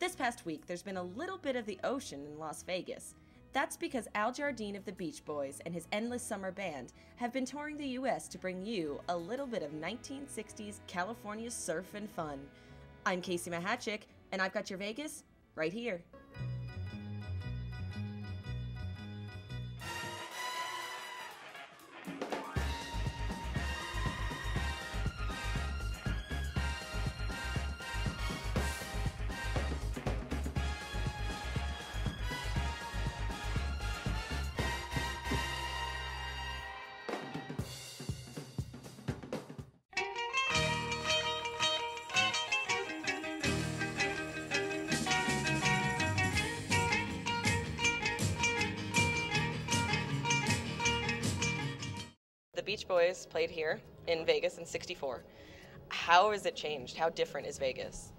This past week, there's been a little bit of the ocean in Las Vegas. That's because Jardine of the Beach Boys and his Endless Summer Band have been touring the U.S. to bring you a little bit of 1960s California surf and fun. I'm Casey Mahachik, and I've got your Vegas right here. The Beach Boys played here in Vegas in '64. How has it changed? How different is Vegas?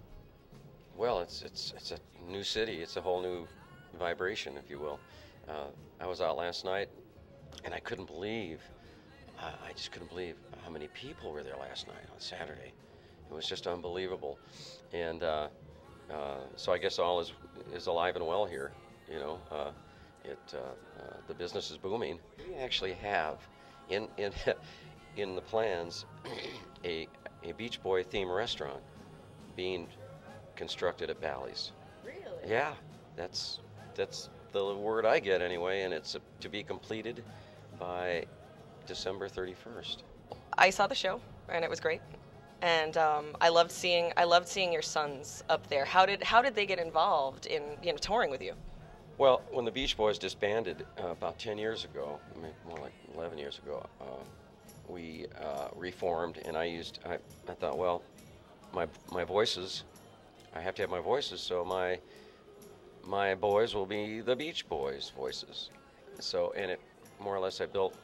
Well, it's a new city. It's a whole new vibration, if you will. I was out last night, and I couldn't believe, I just couldn't believe how many people were there last night on Saturday. It was just unbelievable, and so I guess all is alive and well here. You know, the business is booming. We actually have in in the plans a Beach Boy theme restaurant being constructed at Bally's. Really? Yeah, that's the word I get anyway, and it's to be completed by December 31st. I saw the show, and it was great. And I loved seeing your sons up there. How did they get involved in touring with you? Well, when the Beach Boys disbanded about 10 years ago, more like 11 years ago, we reformed, and I thought, well, my voices, I have to have my voices, so my boys will be the Beach Boys voices. So, and it more or less I built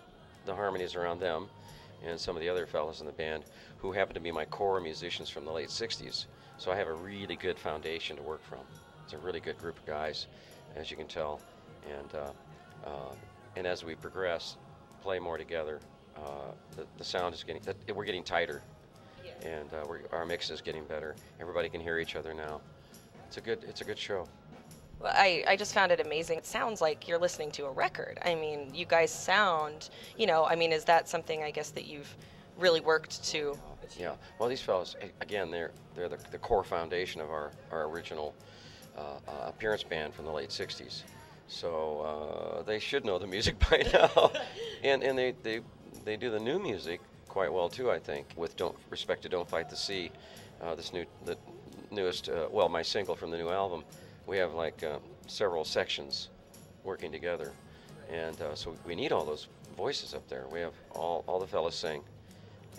the harmonies around them and some of the other fellas in the band who happen to be my core musicians from the late 60s. So I have a really good foundation to work from. It's a really good group of guys, as you can tell, and as we progress, play more together, the sound is we're getting tighter, and our mix is getting better. Everybody can hear each other now. It's a good show. Well, I just found it amazing. It sounds like you're listening to a record. I mean, you guys sound, is that something I guess that you've really worked to? Yeah. Well, these fellas, again, they're the core foundation of our original appearance band from the late 60s. So they should know the music by now. and they do the new music quite well too, I think, with Don't Fight the Sea, the newest, my single from the new album. We have like several sections working together, and so we need all those voices up there. We have all the fellas sing,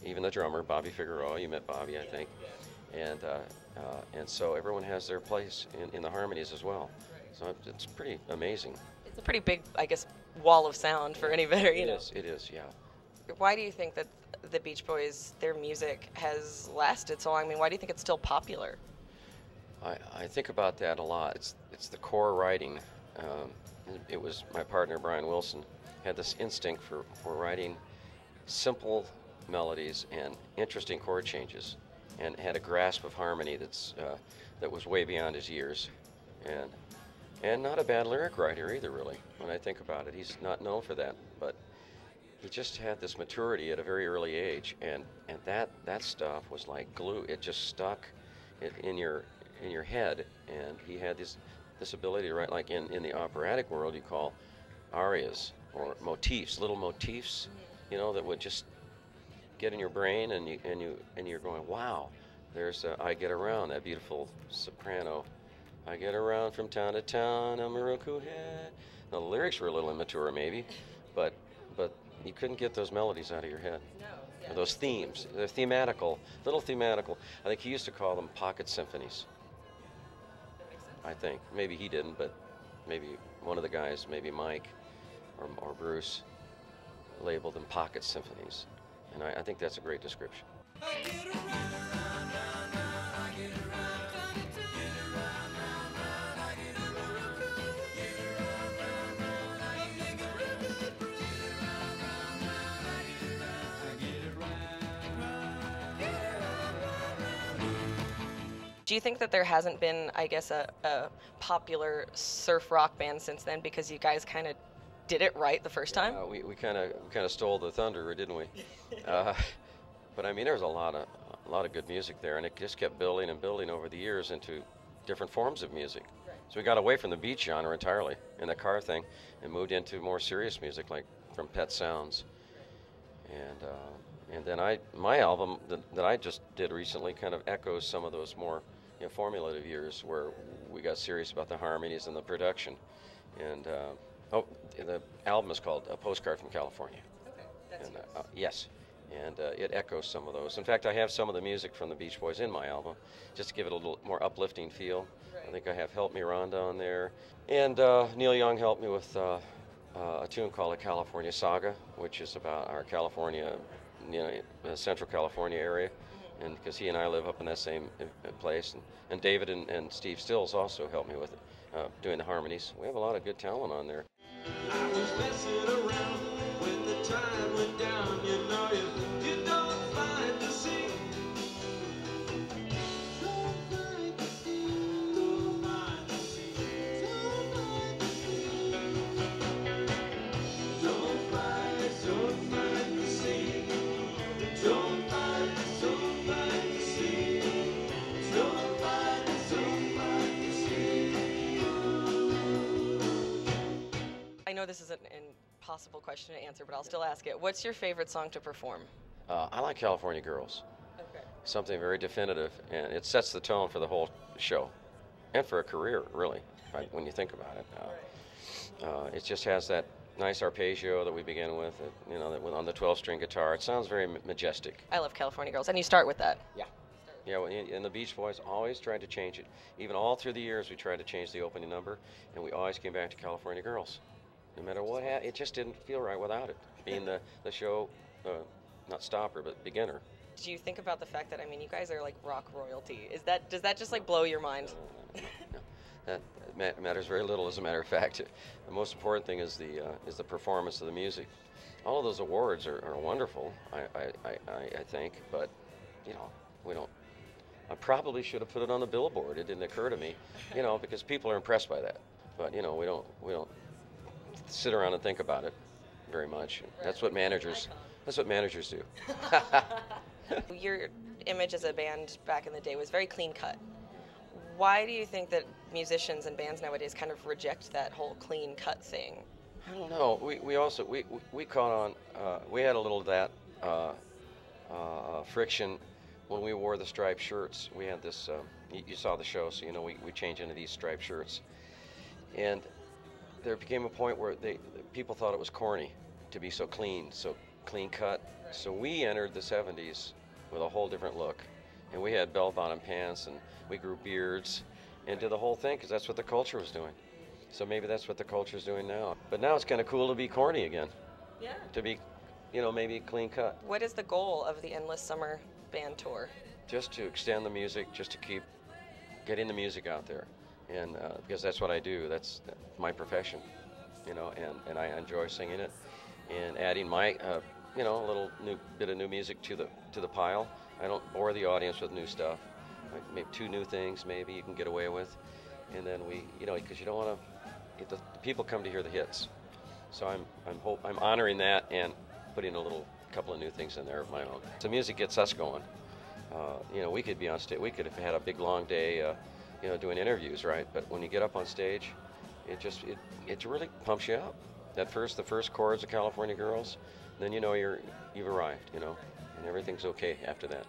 even the drummer, Bobby Figueroa. You met Bobby, I think, and so everyone has their place in the harmonies as well. So it's pretty amazing. It's a pretty big, I guess, wall of sound for any better, It is, yeah. Why do you think that the Beach Boys, their music has lasted so long? I mean, why do you think it's still popular? I think about that a lot. It's the core writing. It was my partner Brian Wilson had this instinct for writing simple melodies and interesting chord changes, and had a grasp of harmony that was way beyond his years, and not a bad lyric writer either, really. When I think about it, he's not known for that, but he just had this maturity at a very early age, and that stuff was like glue. It just stuck in your head, and he had this ability to write, like in the operatic world you call arias or motifs, little motifs, that would just get in your brain, and you're going, wow, there's I Get Around, that beautiful soprano. I get around from town to town, I'm a Roku head. Now the lyrics were a little immature maybe, but you couldn't get those melodies out of your head. No. Yeah. Those themes, they're thematical, little thematical. I think he used to call them pocket symphonies. I think. Maybe he didn't, but maybe one of the guys, maybe Mike or Bruce, labeled them pocket symphonies. And I think that's a great description. Do you think that there hasn't been, I guess, a popular surf rock band since then because you guys kind of did it right the first time? We kind of stole the thunder, didn't we? uh, but I mean, there's a lot of good music there, and it just kept building and building over the years into different forms of music. So we got away from the beach genre entirely and the car thing, and moved into more serious music, like from Pet Sounds, and then my album that I just did recently kind of echoes some of those more formulative years where we got serious about the harmonies and the production, and the album is called A Postcard from California. Okay, that's and, yes. And it echoes some of those. In fact, I have some of the music from the Beach Boys in my album, just to give it a little more uplifting feel. Right. I think I have Help Me Rhonda on there. And Neil Young helped me with a tune called The California Saga, which is about our California, Central California area. And because he and I live up in that same place. And David and Steve Stills also helped me with it, doing the harmonies. We have a lot of good talent on there. I was messing around when the tide went down, you don't find the sea. Don't find the sea, don't find the sea, don't find the sea. Don't find the sea, don't find the sea, don't find the sea, I know this is an impossible question to answer, but I'll still ask it. What's your favorite song to perform? I like California Girls. Okay. Something very definitive, and it sets the tone for the whole show, and for a career, really, right, when you think about it. It just has that nice arpeggio that we begin with, that on the 12-string guitar. It sounds very majestic. I love California Girls, and you start with that. Yeah. Yeah, and the Beach Boys always tried to change it. Even all through the years, we tried to change the opening number, and we always came back to California Girls. No matter what happened, it just didn't feel right without it, being the show, not stopper, but beginner. Do you think about the fact that, you guys are like rock royalty? Does that just like blow your mind? No. That matters very little, as a matter of fact. The most important thing is the performance of the music. All of those awards are wonderful, I think, but we don't. I probably should have put it on the billboard. It didn't occur to me, because people are impressed by that. But we don't sit around and think about it very much. Right. That's what managers do. Your image as a band back in the day was very clean cut. Why do you think that musicians and bands nowadays kind of reject that whole clean cut thing? I don't know. We caught on. We had a little of that friction when we wore the striped shirts. We had this. You saw the show, so we changed into these striped shirts, and there became a point where people thought it was corny to be so clean cut. Right. So we entered the 70s with a whole different look, and we had bell-bottom pants, and we grew beards, and did the whole thing because that's what the culture was doing. So maybe that's what the culture is doing now. But now it's kind of cool to be corny again. Yeah. To be, maybe clean cut. What is the goal of the Endless Summer Band Tour? Just to extend the music, just to keep getting the music out there. And because that's what I do, that's my profession, and I enjoy singing it, and adding my, a little bit of new music to the pile. I don't bore the audience with new stuff. Like maybe 2 new things, maybe you can get away with, and then we, because you don't want to. The people come to hear the hits, so I'm honoring that and putting a couple of new things in there of my own. So music gets us going. We could be on stage. We could have had a big long day. Doing interviews, right? But when you get up on stage, it really pumps you up. The first chords of California Girls, then you've arrived, and everything's okay after that.